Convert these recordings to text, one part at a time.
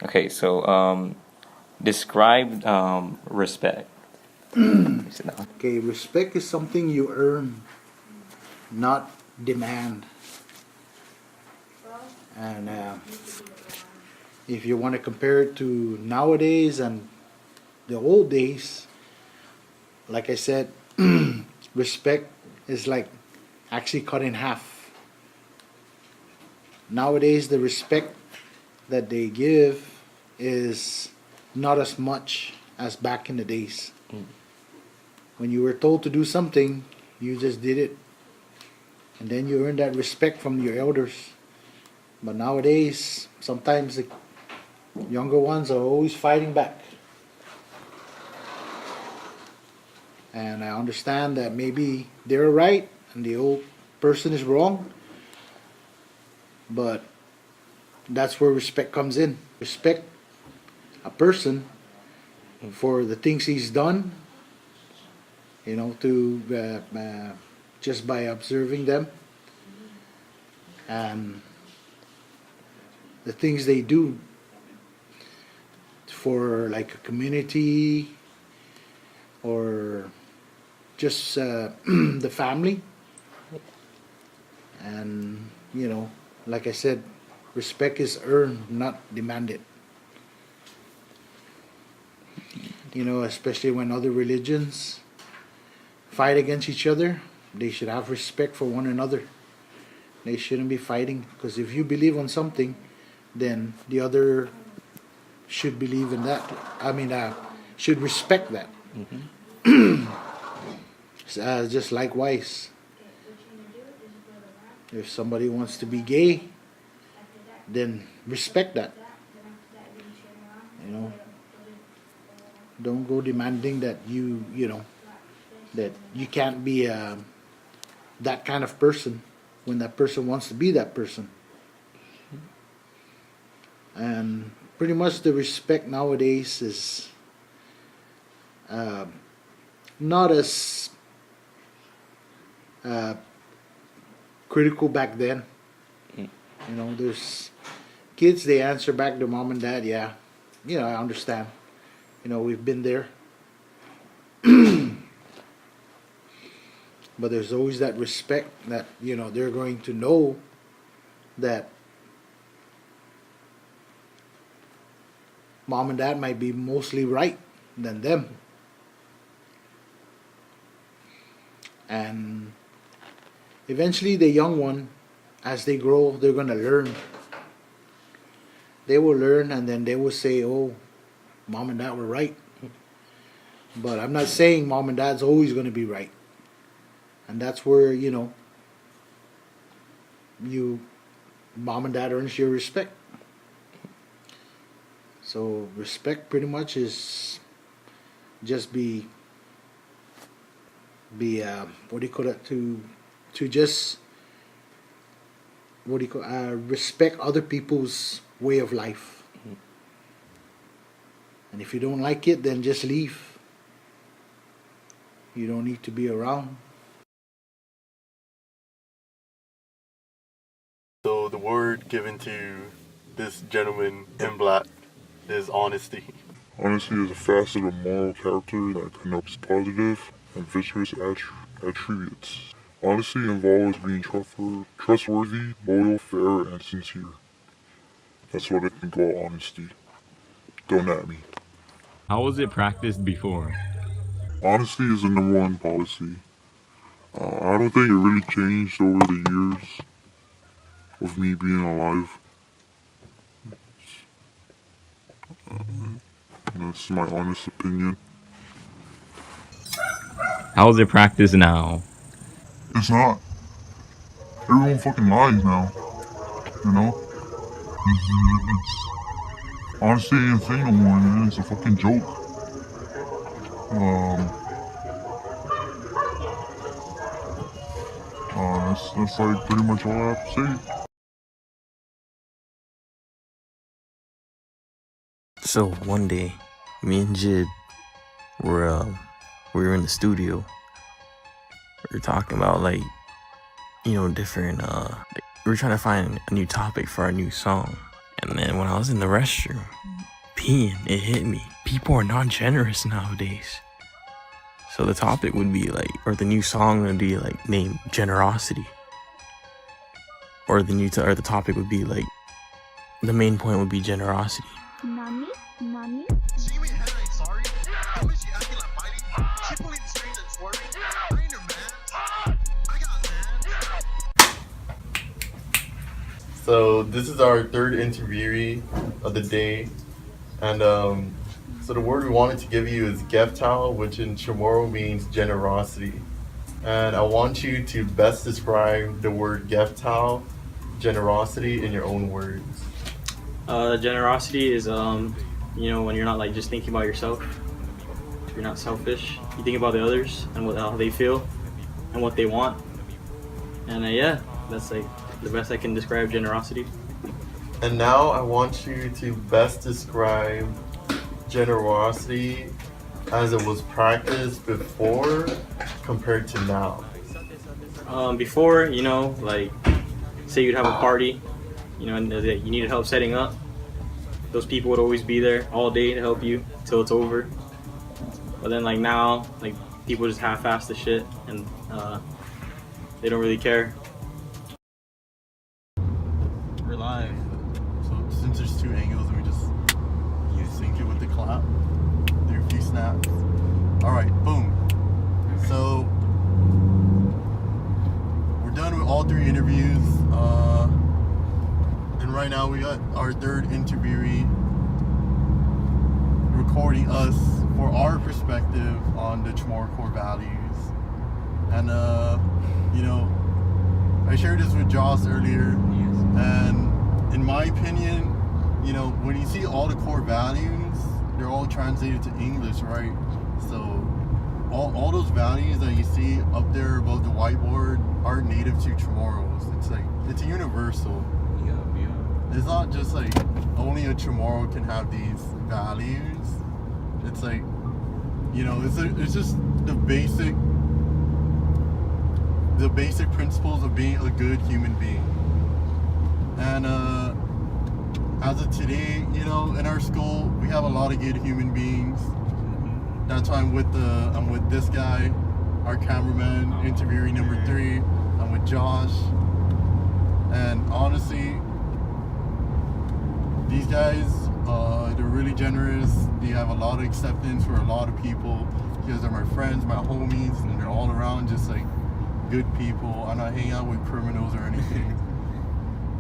Okay, so describe respect. Sit down. Okay, respect is something you earn, not demand. And if you want to compare it to nowadays and the old days, like I said, respect is like actually cut in half. Nowadays, the respect that they give is not as much as back in the days. When you were told to do something, you just did it. And then you earn that respect from your elders. But nowadays, sometimes the younger ones are always fighting back. And I understand that maybe they're right and the old person is wrong. But that's where respect comes in. Respect a person for the things he's done, just by observing them and the things they do for like a community or just the family. And like I said, respect is earned, not demanded. Especially when other religions fight against each other, they should have respect for one another. They shouldn't be fighting, because if you believe on something, then the other should believe in that. Should respect that. Just likewise, if somebody wants to be gay, then respect that. Don't go demanding that that you can't be that kind of person when that person wants to be that person. And pretty much the respect nowadays is not as critical back then. There's kids, they answer back to mom and dad, yeah, I understand. We've been there. But there's always that respect that, they're going to know that mom and dad might be mostly right than them. And eventually the young one, as they grow, they're going to learn. They will learn, and then they will say, oh, mom and dad were right. But I'm not saying mom and dad's always going to be right. And that's where, mom and dad earns your respect. So respect pretty much is just be what do you call it, to just respect other people's way of life. And if you don't like it, then just leave. You don't need to be around. So the word given to this gentleman in black is honesty. Honesty is a facet of moral character that connotes positive and virtuous attributes. Honesty involves being trustworthy, loyal, fair, and sincere. That's what I think about honesty. Don't at me. How was it practiced before? Honesty is the number one policy. I don't think it really changed over the years of me being alive. That's my honest opinion. How is it practiced now? It's not. Everyone fucking lies now. It's honesty ain't a thing no more, man. It's a fucking joke. That's like pretty much all I have to say. So one day, me and Jid were we were in the studio. We were talking about different. We were trying to find a new topic for our new song, And then when I was in the restroom, peeing, it hit me. People are not generous nowadays. So the topic would be like, or the new song would be like named Generosity. Or the topic would be like, the main point would be generosity. Nani? Nani? She made head ain't sorry. How is she acting like fighting? She pulling the strings and swerving. I ain't her man. I got land. So this is our third interviewee of the day, and so the word we wanted to give you is Geftau, which in Chamorro means generosity. And I want you to best describe the word Geftau, generosity, in your own words. Generosity is, when you're not like just thinking about yourself. You're not selfish. You think about the others and how they feel and what they want. And yeah, that's like the best I can describe generosity. And now I want you to best describe generosity as it was practiced before compared to now. Before, like say you'd have a party, and that you needed help setting up. Those people would always be there all day to help you till it's over. But then like now, like people just half-ass the shit and they don't really care. We're live. So since there's two angles, let me just sync it with the clap. Do a few snaps. Alright, boom. So we're done with all three interviews. And right now we got our third interviewee recording us for our perspective on the Chamorro core values. And I shared this with Joss earlier, and in my opinion, when you see all the core values, they're all translated to English, right? So all those values that you see up there above the whiteboard are native to Chamorros. It's like, it's universal. It's not just like only a Chamorro can have these values. It's like, it's just the basic principles of being a good human being. And as of today, in our school, we have a lot of good human beings. That's why I'm with this guy, our cameraman, interviewee number 3. I'm with Josh. And honestly, these guys, they're really generous. They have a lot of acceptance for a lot of people. You guys are my friends, my homies, and they're all around just like good people. I'm not hanging out with criminals or anything.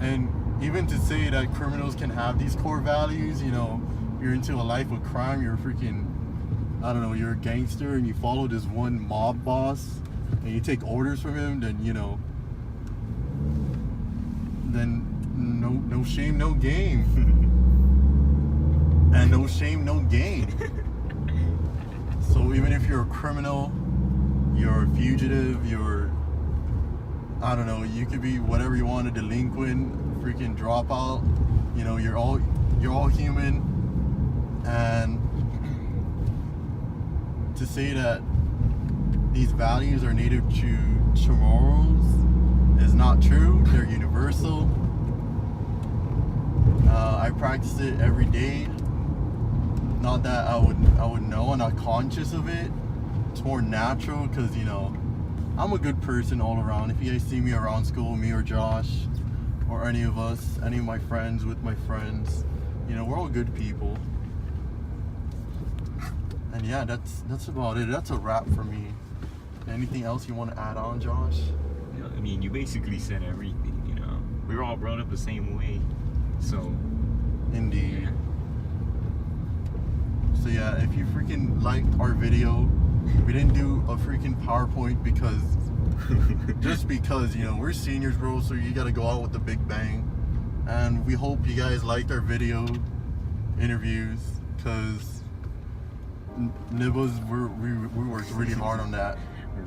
And even to say that criminals can have these core values, you're into a life of crime, you're a freaking, you're a gangster and you follow this one mob boss and you take orders from him, then, no shame, no game. And no shame, no gain. So even if you're a criminal, you're a fugitive, you're, you could be whatever you want, a delinquent, freaking dropout, you're all human. And to say that these values are native to Chamorros is not true. They're universal. I practice it every day. Not that I would know, I'm not conscious of it. It's more natural because, I'm a good person all around. If you guys see me around school, me or Josh, or any of us, any of my friends with my friends, we're all good people. And yeah, that's about it. That's a wrap for me. Anything else you want to add on, Josh? You basically said everything, We were all brought up the same way. So, Indeed. yeah. So yeah, if you freaking liked our video, we didn't do a freaking PowerPoint because we're seniors, bro, so you gotta go out with the big bang. And we hope you guys liked our video interviews, because Nibbles, we worked really hard on that.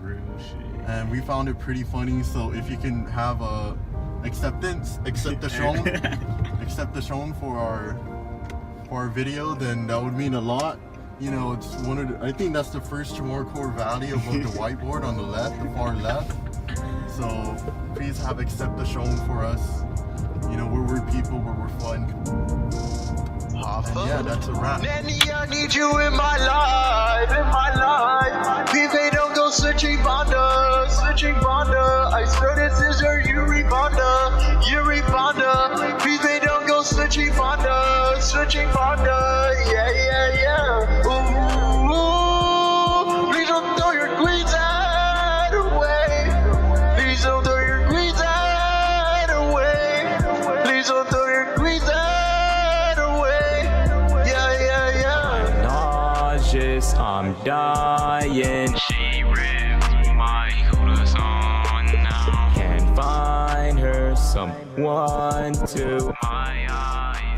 Real shit. And we found it pretty funny, so if you can have a accept the shown for our video, then that would mean a lot. It's I think that's the first Chamorro core value above the whiteboard on the left, the far left. So please have accept the shown for us. You know, we're people, we're fun. And yeah, that's a wrap. Nanny, I need you in my life, in my life. Vive, don't go searching Vonda, searching Vonda. I swear this is your Yuri Vonda, Yuri Vonda. Vive, don't go searching Vonda, searching Vonda. Yeah, yeah, yeah. Ooh, please don't throw your queens out away. Please don't throw your queens out away. Please don't throw your queens out away. Yeah, yeah, yeah. Nauseous, I'm dying. She ripped my hooders on now. Can't find her, someone to my eyes.